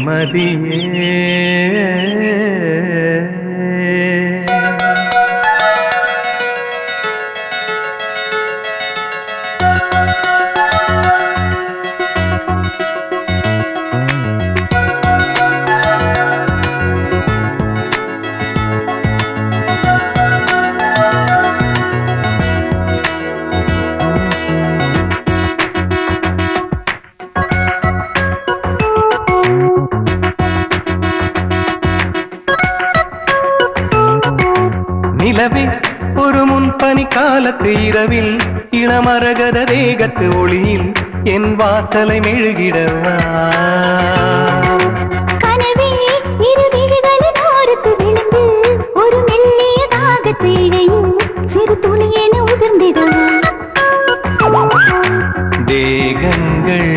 பெண்மதியே நிலவே ஒரு முன்பனி காலத்து இரவில் இளமரகத தேகத்து ஒளியில் என் வாசலை மெழுகிடவா கனவே இரு விழிகளின் ஓரத்து விழுந்து ஒரு மெல்லிய தாகத்து இழையும் சிறு துளியென உதிர்ந்திடவா தேகங்கள்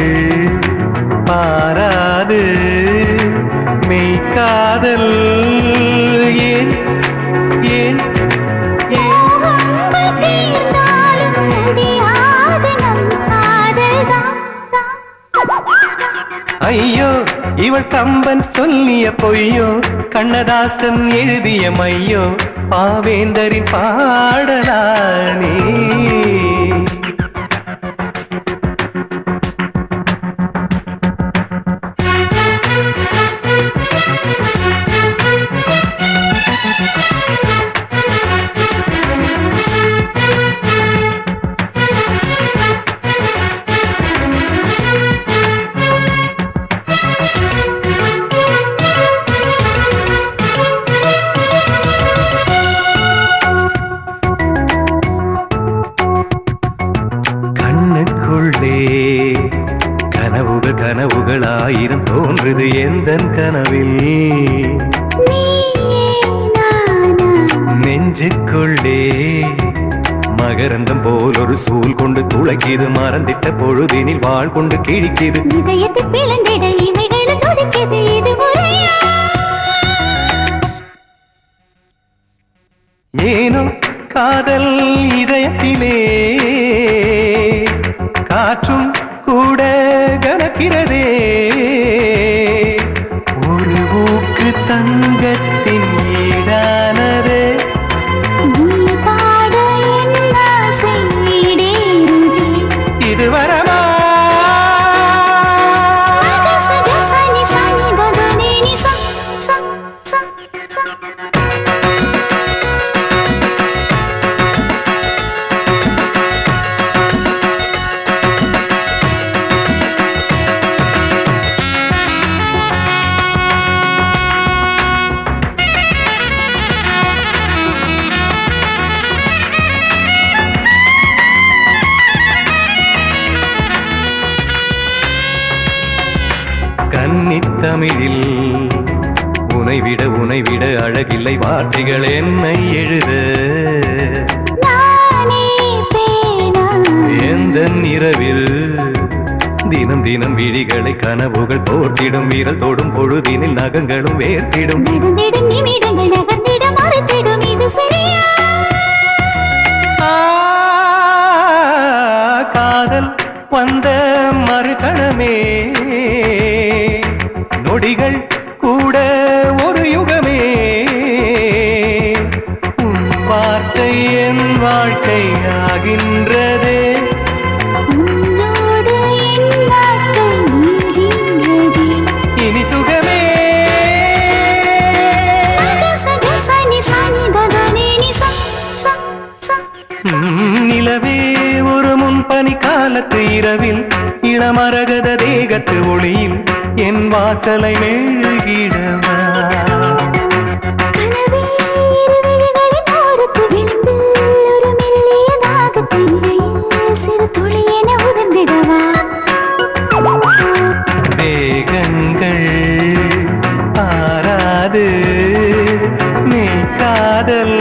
பாராது மெய்காதல் ஏன் ஏன் ஐயோ இவள் கம்பன் சொல்லிய பொய்யோ கண்ணதாசன் எழுதிய மையோ பாவேந்தரின் பாடலானே கனவுகள் ஆயிரம் தோன்றுது எந்தன் கனவில் நெஞ்சுக்குள்ளே மகரந்தம் போல் ஒரு சூல் கொண்டு துளைக்கிது மறந்திட்ட பொழுதினில் வாழ் கொண்டு கிழிக்கிது ஏனோ காதல் இதயத்திலே காற்றும் கூட கலக்கிறதே ஒரு ஊக்கு தங்கத்தின் ஈடானதே இது வரமா கன்னித்தமிழில் உனைவிட அழகில்லை வார்த்தைகள் என்னை எழுத எந்த இரவில் தினம் தினம் விழிகளை கனவுகள் போர்த்திடும் வீரல் தொடும் பொழுதினில் நகங்களும் வேர்த்திடும் காதல் வந்த மறுகணமே நொடிகள் கூட ஒரு யுகமே உன் வார்த்தை என் வாழ்க்கை ஆகின்றதே இனி சுகமே நிலவே ஒரு முன்பனி காலத்து இரவில் இளமரகத தேகத்து ஒளியில் என் வாசலை மெழுகிடவா தேகங்கள் பாராது மெய்காதல்